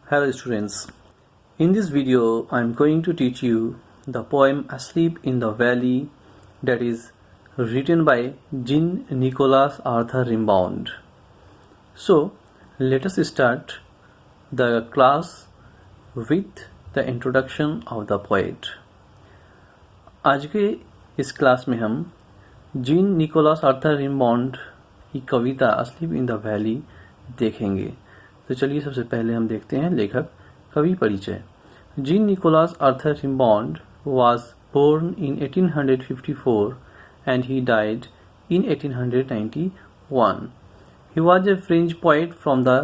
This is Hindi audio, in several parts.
Hello students, in this video I am going to teach you the poem Asleep in the Valley, that is written by Jean-Nicolas Arthur Rimbaud. So let us start the class with the introduction of the poet. आज के इस क्लास में हम जीन निकोलस आर्थर रिम्बाउड की कविता अस्लीप इन द वैली देखेंगे। तो चलिए सबसे पहले हम देखते हैं लेखक कवि परिचय। Jean Nicolas Arthur Rimbaud was born in 1854 and he died in 1891. He was a French poet from the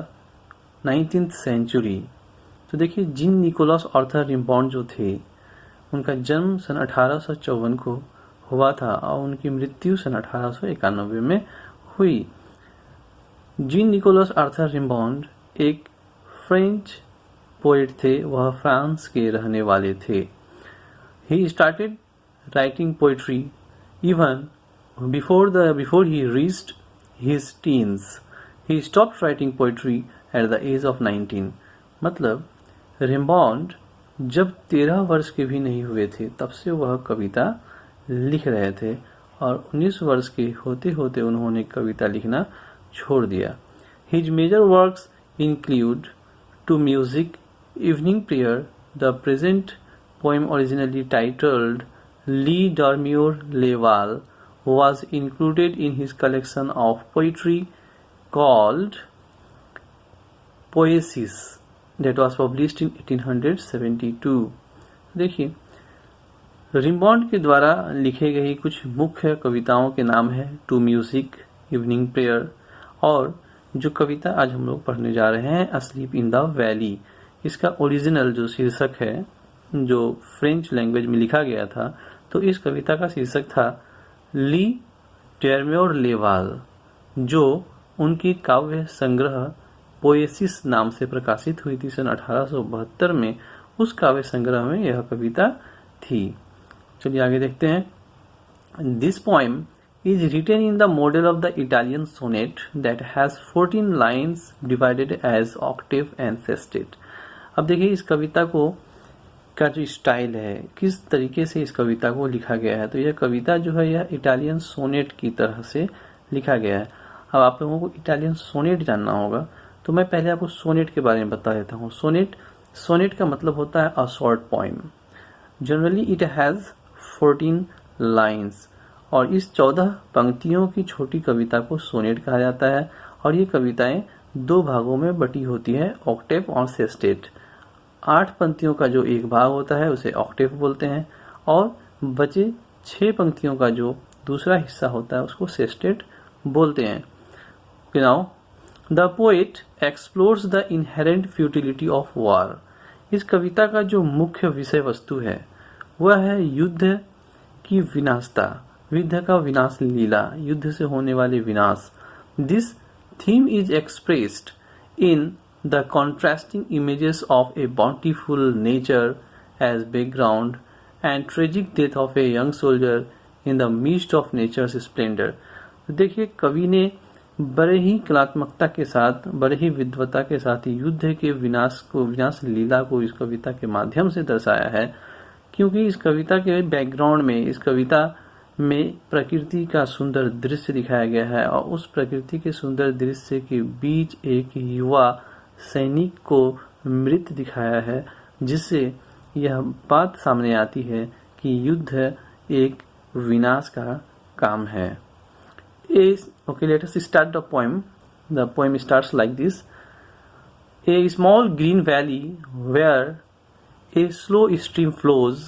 19th century. तो देखिए जीन निकोलस आर्थर रिम्बाउड जो थे उनका जन्म सन 1854 को हुआ था और उनकी मृत्यु सन 1891 में हुई। जीन निकोलस आर्थर रिम्बाउड एक फ्रेंच पोएट थे, वह फ्रांस के रहने वाले थे। He started writing poetry even before he reached his teens. He stopped writing poetry at the age of 19. मतलब रिम्बाउड जब 13 वर्ष के भी नहीं हुए थे तब से वह कविता लिख रहे थे और 19 वर्ष के होते होते उन्होंने कविता लिखना छोड़ दिया। His major works include To Music, Evening Prayer. The present poem, originally titled Le Dormeur Le Val, was included in his collection of poetry called Poésies that was published in 1872. देखिए रिम्बाउड के द्वारा लिखे गई कुछ मुख्य कविताओं के नाम है टू म्यूजिक, इवनिंग प्रेयर और जो कविता आज हम लोग पढ़ने जा रहे हैं अस्लीप इन द वैली। इसका ओरिजिनल जो शीर्षक है जो फ्रेंच लैंग्वेज में लिखा गया था, तो इस कविता का शीर्षक था ली डोर्मेयर ले वाल, जो उनकी काव्य संग्रह पोएसिस नाम से प्रकाशित हुई थी सन 1872 में। उस काव्य संग्रह में यह कविता थी। चलिए आगे देखते हैं। This poem is written in the model of the Italian sonnet that has 14 lines divided as octave and sestet. अब देखिए इस कविता को का जो स्टाइल है, किस तरीके से इस कविता को लिखा गया है। तो यह कविता जो है यह इटालियन सोनेट की तरह से लिखा गया है। अब आप लोगों को इटालियन सोनेट जानना होगा तो मैं पहले आपको सोनेट के बारे में बता देता हूँ। सोनेट का मतलब होता है a short poem. Generally it has 14 lines और इस 14 पंक्तियों की छोटी कविता को सोनेट कहा जाता है और ये कविताएं 2 भागों में बटी होती है, ऑक्टेव और सेस्टेट। 8 पंक्तियों का जो एक भाग होता है उसे ऑक्टेव बोलते हैं और बचे 6 पंक्तियों का जो दूसरा हिस्सा होता है उसको सेस्टेट बोलते हैं। Now the poet explores the inherent futility of war. इस कविता का जो मुख्य विषय वस्तु है वह है युद्ध की विनाशता, युद्ध का विनाश लीला, युद्ध से होने वाले विनाश। This theme is expressed in the contrasting images of a bountiful nature as background and tragic death of a young soldier in the mist of nature's splendour. देखिए कवि ने बड़े ही कलात्मकता के साथ, बड़े ही विद्वता के साथ युद्ध के विनाश लीला को इस कविता के माध्यम से दर्शाया है, क्योंकि इस कविता के बैकग्राउंड में, इस कविता में प्रकृति का सुंदर दृश्य दिखाया गया है और उस प्रकृति के सुंदर दृश्य के बीच एक युवा सैनिक को मृत दिखाया है, जिससे यह बात सामने आती है कि युद्ध एक विनाश का काम है। Okay, let us start the poem. The poem starts like this. A small green valley where a slow stream flows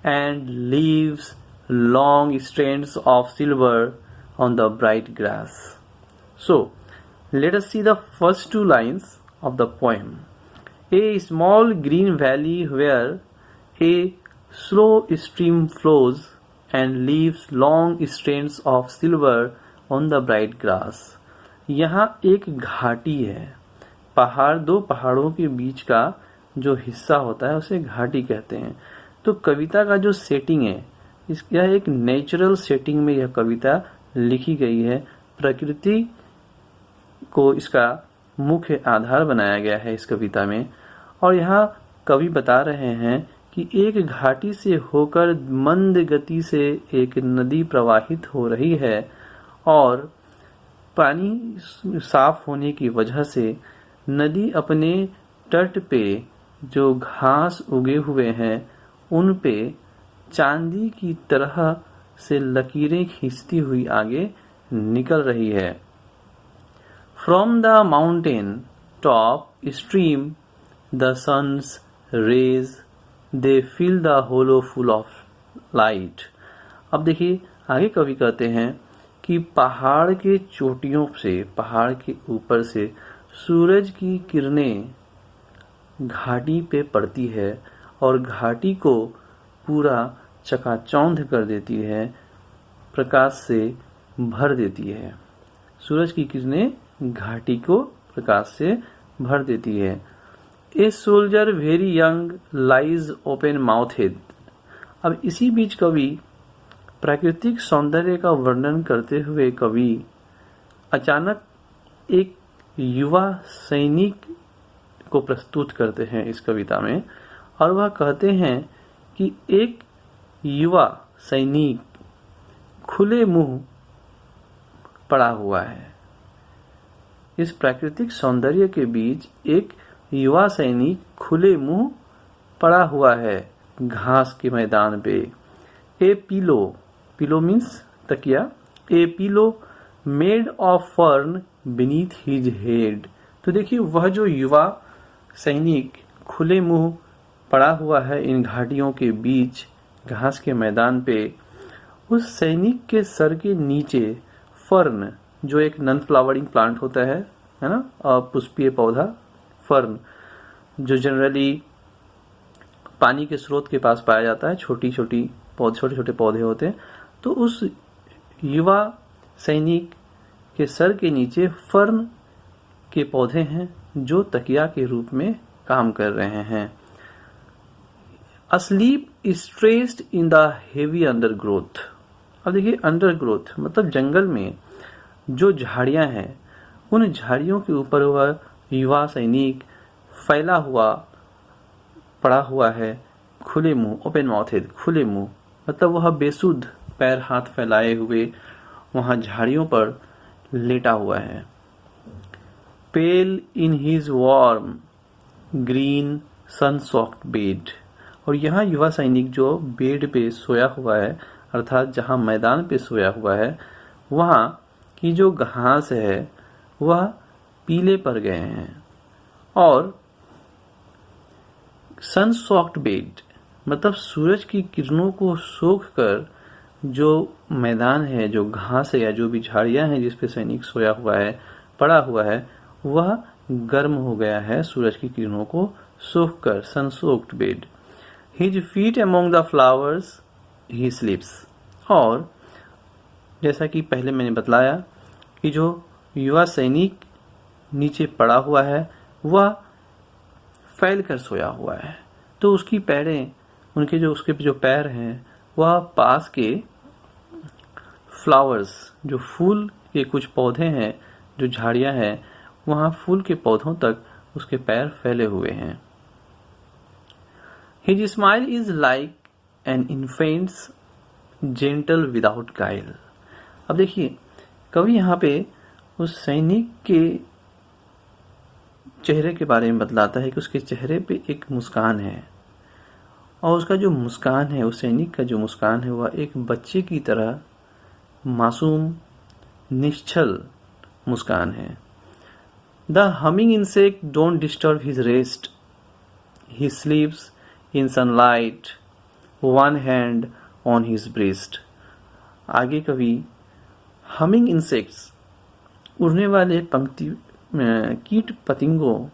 and leaves long strands of silver on the bright grass. So, let us see the first 2 lines of the poem. A small green valley where a slow stream flows and leaves long strands of silver on the bright grass. यहाँ एक घाटी है, पहाड़, 2 पहाड़ों के बीच का जो हिस्सा होता है उसे घाटी कहते हैं। तो कविता का जो सेटिंग है यह एक नेचुरल सेटिंग में यह कविता लिखी गई है। प्रकृति को इसका मुख्य आधार बनाया गया है इस कविता में और यहाँ कवि बता रहे हैं कि एक घाटी से होकर मंद गति से एक नदी प्रवाहित हो रही है और पानी साफ होने की वजह से नदी अपने तट पे जो घास उगे हुए हैं उन पे चांदी की तरह से लकीरें खींचती हुई आगे निकल रही है। From the mountain top stream the sun's rays they fill the hollow full of light. अब देखिए आगे कवि कहते हैं कि पहाड़ के चोटियों से, पहाड़ के ऊपर से सूरज की किरणें घाटी पे पड़ती है और घाटी को पूरा चकाचौंध कर देती है, प्रकाश से भर देती है। सूरज की किरणें घाटी को प्रकाश से भर देती है। A soldier very young lies open mouthed. अब इसी बीच कवि प्राकृतिक सौंदर्य का वर्णन करते हुए कवि अचानक एक युवा सैनिक को प्रस्तुत करते हैं इस कविता में, और वह कहते हैं कि एक युवा सैनिक खुले मुंह पड़ा हुआ है। इस प्राकृतिक सौंदर्य के बीच एक युवा सैनिक खुले मुंह पड़ा हुआ है घास के मैदान पे। ए पिलो, पिलो मीन्स तकिया, a pillow made of fern beneath his head. तो देखिए वह जो युवा सैनिक खुले मुंह पड़ा हुआ है इन घाटियों के बीच घास के मैदान पे, उस सैनिक के सर के नीचे फर्न, जो एक नॉन फ्लावरिंग प्लांट होता है ना, पुष्पीय पौधा फर्न, जो जनरली पानी के स्रोत के पास पाया जाता है, छोटे छोटे पौधे होते हैं। तो उस युवा सैनिक के सर के नीचे फर्न के पौधे हैं जो तकिया के रूप में काम कर रहे हैं। Asleep stressed in the heavy undergrowth. अब देखिए अंडरग्रोथ मतलब जंगल में जो झाड़ियां हैं, उन झाड़ियों के ऊपर वह युवा सैनिक फैला हुआ पड़ा हुआ है खुले मुंह, ओपन माउथेड, खुले मुंह मतलब वह बेसुध पैर हाथ फैलाए हुए वहां झाड़ियों पर लेटा हुआ है। Pale in his warm green sun soft bed. और यहाँ युवा सैनिक जो बेड पे सोया हुआ है, अर्थात जहाँ मैदान पे सोया हुआ है, वहाँ की जो घास है वह पीले पड़ गए हैं। और सन सॉफ्ट बेड मतलब सूरज की किरणों को सोख कर जो मैदान है, जो घास है या जो भी झाड़ियां हैं जिस पे सैनिक सोया हुआ है, पड़ा हुआ है, वह गर्म हो गया है सूरज की किरणों को सोख कर। Sun soaked bed. His feet among the flowers he sleeps. और जैसा कि पहले मैंने बतलाया कि जो युवा सैनिक नीचे पड़ा हुआ है वह फैल कर सोया हुआ है, तो उसकी पैरें, उसके जो पैर हैं वह पास के फ्लावर्स, जो फूल के कुछ पौधे हैं, जो झाड़ियां हैं, वहां फूल के पौधों तक उसके पैर फैले हुए हैं। His smile is like an infant's gentle without guile। अब देखिए कवि यहाँ पे उस सैनिक के चेहरे के बारे में बतलाता है कि उसके चेहरे पे एक मुस्कान है, और उसका जो मुस्कान है, उस सैनिक का जो मुस्कान है, वह एक बच्चे की तरह मासूम निश्चल मुस्कान है। The humming insect don't disturb his rest. He sleeps in sunlight, one hand on his breast। आगे कवि हमिंग इंसेक्ट्स, उड़ने वाले पंक्ति कीट पतंगों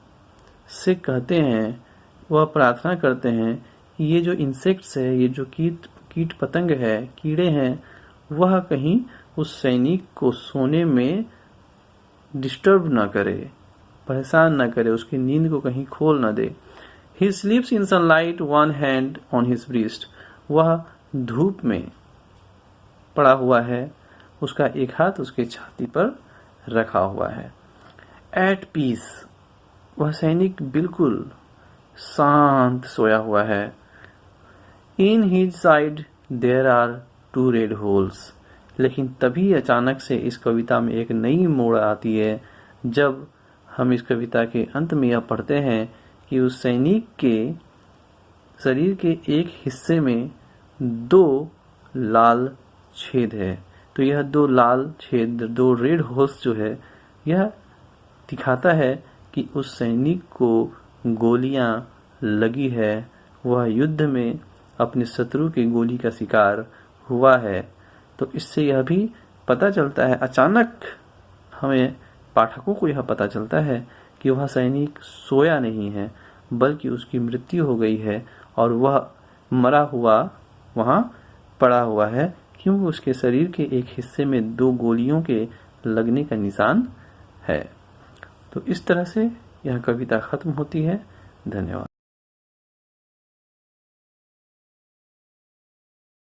से कहते हैं, वह प्रार्थना करते हैं कि ये जो इंसेक्ट्स है, ये जो कीट पतंग है, कीड़े हैं, वह कहीं उस सैनिक को सोने में डिस्टर्ब ना करे, परेशान ना करे, उसकी नींद को कहीं खोल ना दे। He sleeps in sunlight, one hand on his breast। वह धूप में पड़ा हुआ है, उसका एक हाथ उसके छाती पर रखा हुआ है। At peace, वह सैनिक बिल्कुल शांत सोया हुआ है। In his side there are 2 red holes. लेकिन तभी अचानक से इस कविता में एक नई मोड़ आती है जब हम इस कविता के अंत में यह पढ़ते हैं कि उस सैनिक के शरीर के एक हिस्से में 2 लाल छेद है। तो यह 2 लाल छेद, 2 रेड होल्स जो है, यह दिखाता है कि उस सैनिक को गोलियां लगी है, वह युद्ध में अपने शत्रु की गोली का शिकार हुआ है। तो इससे यह भी पता चलता है, अचानक हमें पाठकों को यह पता चलता है कि वह सैनिक सोया नहीं है, बल्कि उसकी मृत्यु हो गई है और वह मरा हुआ वहां पड़ा हुआ है, क्योंकि उसके शरीर के एक हिस्से में 2 गोलियों के लगने का निशान है। तो इस तरह से यह कविता खत्म होती है। धन्यवाद।